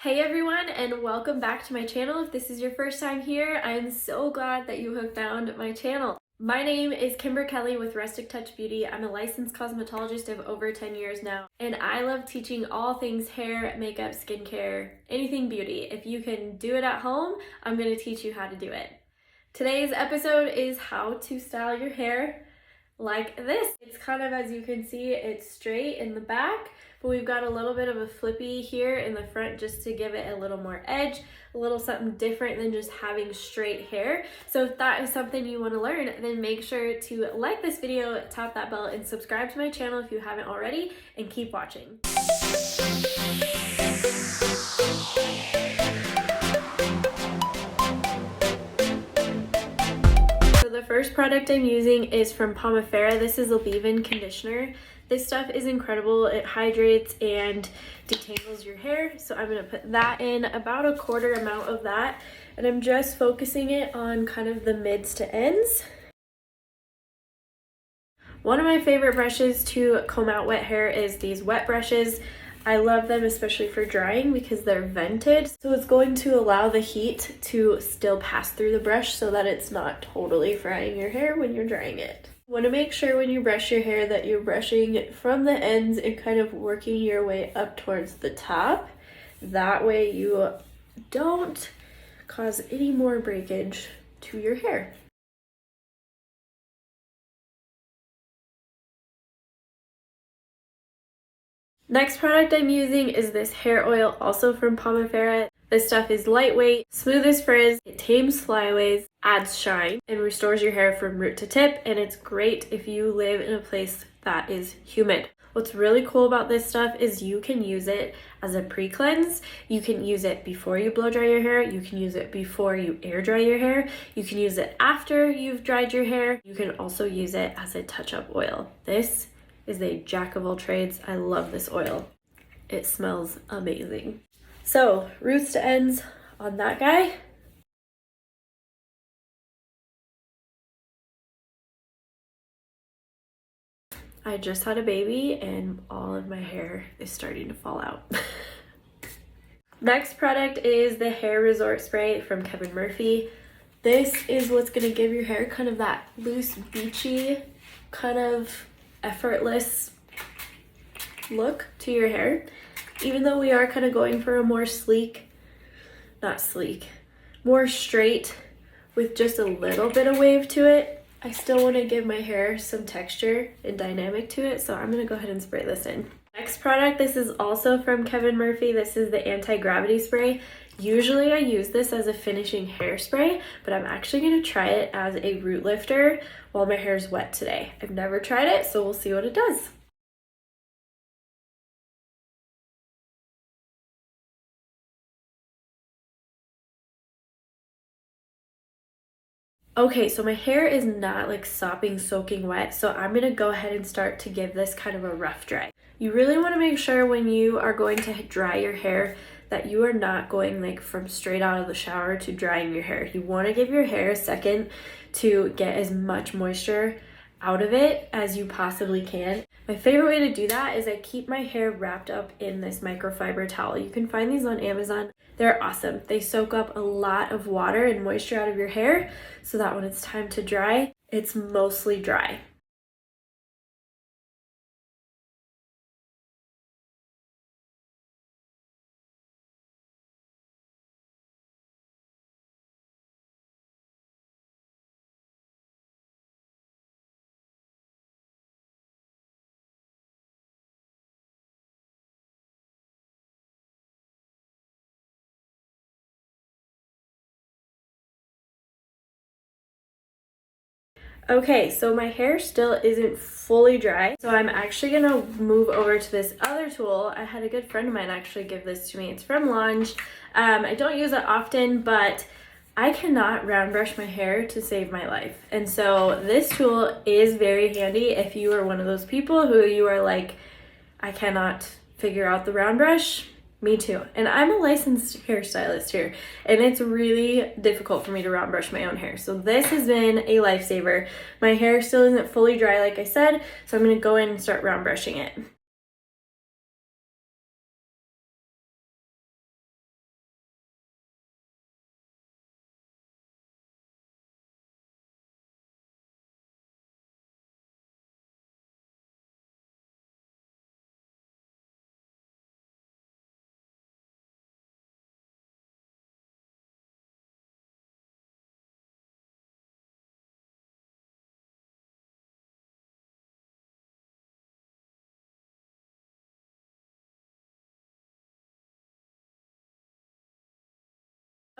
Hey everyone, and welcome back to my channel. If this is your first time here, I am so glad that you have found my channel. My name is Kimber Kelly with Rustic Touch Beauty. I'm a licensed cosmetologist of over 10 years now, and I love teaching all things hair, makeup, skincare, anything beauty. If you can do it at home, I'm going to teach you how to do it. Today's episode is how to style your hair like this. It's kind of, as you can see, it's straight in the back, but we've got a little bit of a flippy here in the front just to give it a little more edge, a little something different than just having straight hair. So if that is something you want to learn, then make sure to like this video, tap that bell, and subscribe to my channel if you haven't already, and keep watching. The first product I'm using is from Pomifera. This is a leave-in conditioner. This stuff is incredible. It hydrates and detangles your hair. So I'm going to put that in, about a quarter amount of that. And I'm just focusing it on kind of the mids to ends. One of my favorite brushes to comb out wet hair is these wet brushes. I love them especially for drying because they're vented. So it's going to allow the heat to still pass through the brush so that it's not totally frying your hair when you're drying it. You want to make sure when you brush your hair that you're brushing from the ends and kind of working your way up towards the top. That way you don't cause any more breakage to your hair. Next product I'm using is this hair oil, also from Pomifera. This stuff is lightweight, smooth as frizz, it tames flyaways, adds shine, and restores your hair from root to tip, and it's great if you live in a place that is humid. What's really cool about this stuff is you can use it as a pre-cleanse. You can use it before you blow dry your hair. You can use it before you air dry your hair. You can use it after you've dried your hair. You can also use it as a touch-up oil. This is a jack of all trades. I love this oil. It smells amazing. So, roots to ends on that guy. I just had a baby and all of my hair is starting to fall out. Next product is the Hair Resort Spray from Kevin Murphy. This is what's gonna give your hair kind of that loose, beachy, kind of effortless look to your hair. Even though we are kind of going for a more more straight with just a little bit of wave to it, I still want to give my hair some texture and dynamic to it, so I'm going to go ahead and spray this in. Next product, this is also from Kevin Murphy. This is the anti-gravity spray. Usually I use this as a finishing hairspray, but I'm actually going to try it as a root lifter while my hair is wet today. I've never tried it, so we'll see what it does. Okay, so my hair is not like soaking wet, so I'm gonna go ahead and start to give this kind of a rough dry. You really wanna make sure when you are going to dry your hair that you are not going like from straight out of the shower to drying your hair. You wanna give your hair a second to get as much moisture out of it as you possibly can. My favorite way to do that is I keep my hair wrapped up in this microfiber towel. You can find these on Amazon. They're awesome. They soak up a lot of water and moisture out of your hair so that when it's time to dry, it's mostly dry. Okay, so my hair still isn't fully dry, so I'm actually gonna move over to this other tool. I had a good friend of mine actually give this to me. It's from Launch. I don't use it often, but I cannot round brush my hair to save my life. And so this tool is very handy if you are one of those people who you are like, I cannot figure out the round brush. Me too. And I'm a licensed hairstylist here, and it's really difficult for me to round brush my own hair. So this has been a lifesaver. My hair still isn't fully dry, like I said, so I'm going to go in and start round brushing it.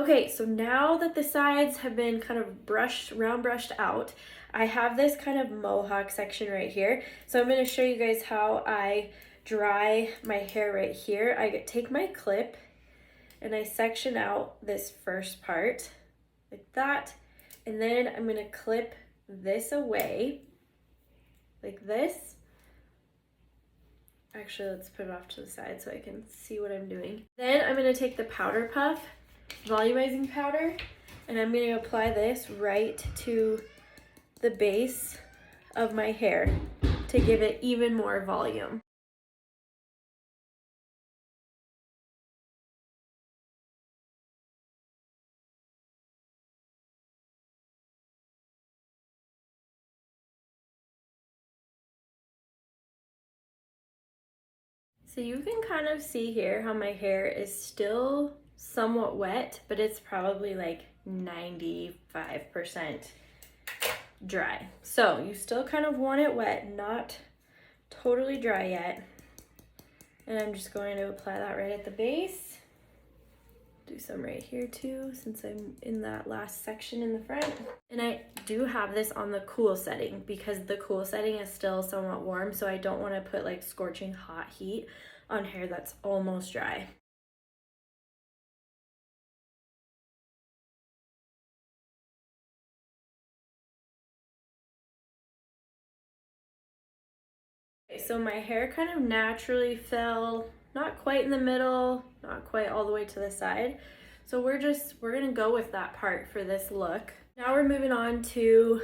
Okay, so now that the sides have been kind of round brushed out, I have this kind of mohawk section right here. So I'm going to show you guys how I dry my hair right here. I take my clip and I section out this first part like that. And then I'm going to clip this away like this. Actually, let's put it off to the side so I can see what I'm doing. Then I'm going to take the powder puff, volumizing powder, and I'm going to apply this right to the base of my hair to give it even more volume. So you can kind of see here how my hair is still somewhat wet, but it's probably like 95% dry. So you still kind of want it wet, not totally dry yet. And I'm just going to apply that right at the base. Do some right here too, since I'm in that last section in the front. And I do have this on the cool setting because the cool setting is still somewhat warm, so I don't want to put like scorching hot heat on hair that's almost dry. Okay, so my hair kind of naturally fell, not quite in the middle, not quite all the way to the side. So we're gonna go with that part for this look. Now we're moving on to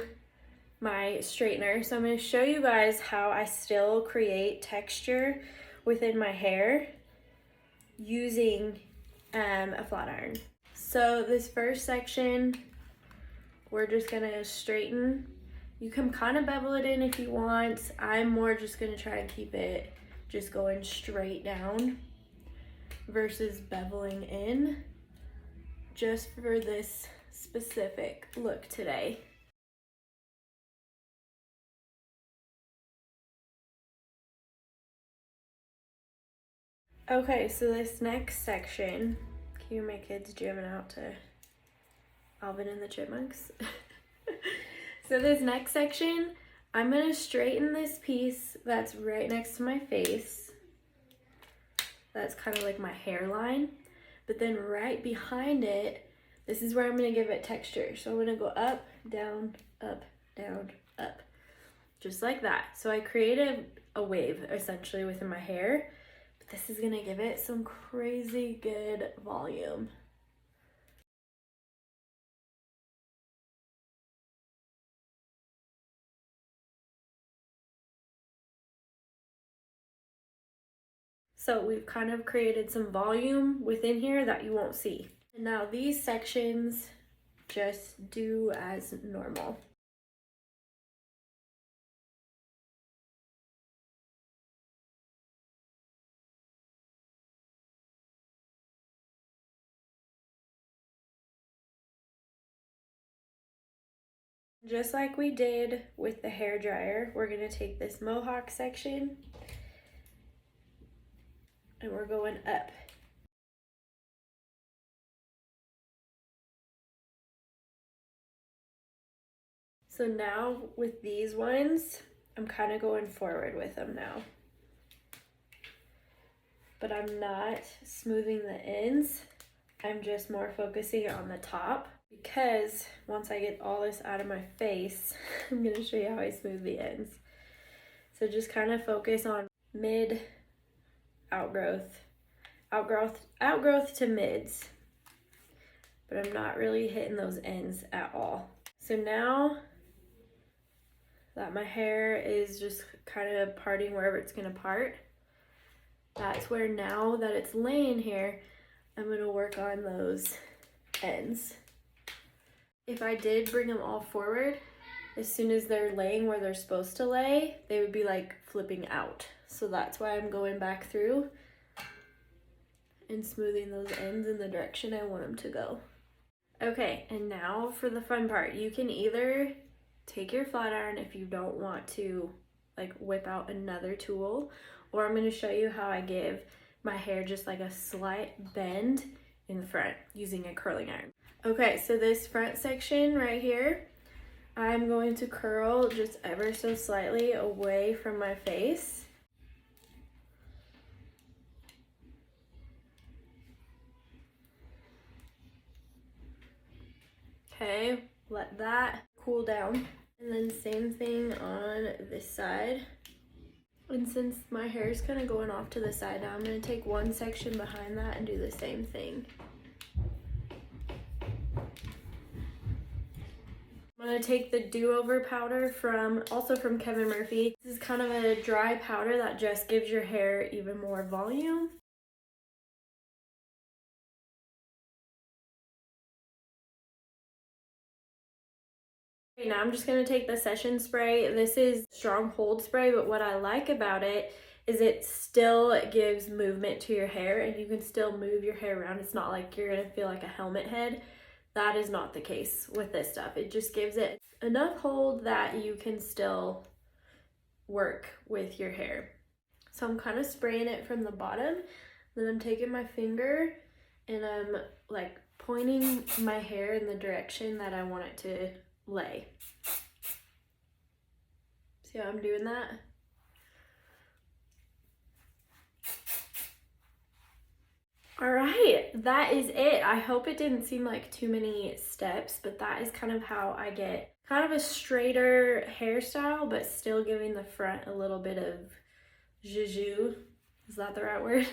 my straightener. So I'm gonna show you guys how I still create texture within my hair using a flat iron. So this first section, we're just gonna straighten. You can kind of bevel it in if you want. I'm more just gonna try and keep it just going straight down versus beveling in, just for this specific look today. Okay, so this next section, can you hear my kids jamming out to Alvin and the Chipmunks? So this next section, I'm gonna straighten this piece that's right next to my face. That's kind of like my hairline. But then right behind it, this is where I'm gonna give it texture. So I'm gonna go up, down, up, just like that. So I created a wave essentially within my hair, but this is gonna give it some crazy good volume. So we've kind of created some volume within here that you won't see. And now these sections just do as normal. Just like we did with the hair dryer, we're gonna take this mohawk section and we're going up. So now with these ones, I'm kind of going forward with them now. But I'm not smoothing the ends. I'm just more focusing on the top, because once I get all this out of my face, I'm gonna show you how I smooth the ends. So just kind of focus on mid, outgrowth to mids. But I'm not really hitting those ends at all. So now that my hair is just kind of parting wherever it's gonna part, that's where, now that it's laying here, I'm gonna work on those ends. If I did bring them all forward, as soon as they're laying where they're supposed to lay, they would be like flipping out. So that's why I'm going back through and smoothing those ends in the direction I want them to go. Okay, and now for the fun part. You can either take your flat iron if you don't want to like whip out another tool, or I'm gonna show you how I give my hair just like a slight bend in the front using a curling iron. Okay, so this front section right here, I'm going to curl just ever so slightly away from my face. Okay, let that cool down. And then same thing on this side. And since my hair is kind of going off to the side now, I'm going to take one section behind that and do the same thing. I'm going to take the do-over powder also from Kevin Murphy. This is kind of a dry powder that just gives your hair even more volume. Okay, now I'm just going to take the session spray. This is strong hold spray, but what I like about it is it still gives movement to your hair and you can still move your hair around. It's not like you're going to feel like a helmet head. That is not the case with this stuff. It just gives it enough hold that you can still work with your hair. So I'm kind of spraying it from the bottom, then I'm taking my finger and I'm like pointing my hair in the direction that I want it to lay. See how I'm doing that? All right, that is it. I hope it didn't seem like too many steps, but that is kind of how I get kind of a straighter hairstyle, but still giving the front a little bit of zhuzh. Is that the right word?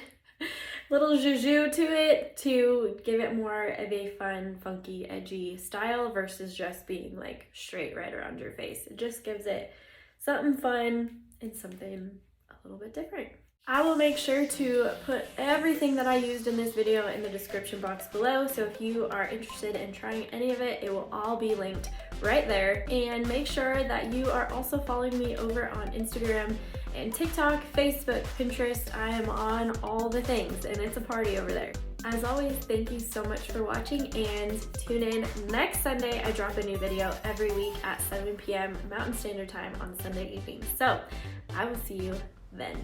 Little zhuzh to it to give it more of a fun, funky, edgy style versus just being like straight right around your face. It just gives it something fun and something a little bit different. I will make sure to put everything that I used in this video in the description box below, so if you are interested in trying any of it, it will all be linked right there. And make sure that you are also following me over on Instagram and TikTok, Facebook, Pinterest. I am on all the things and it's a party over there. As always, thank you so much for watching and tune in next Sunday. I drop a new video every week at 7 p.m. Mountain Standard Time on Sunday evenings. So I will see you then.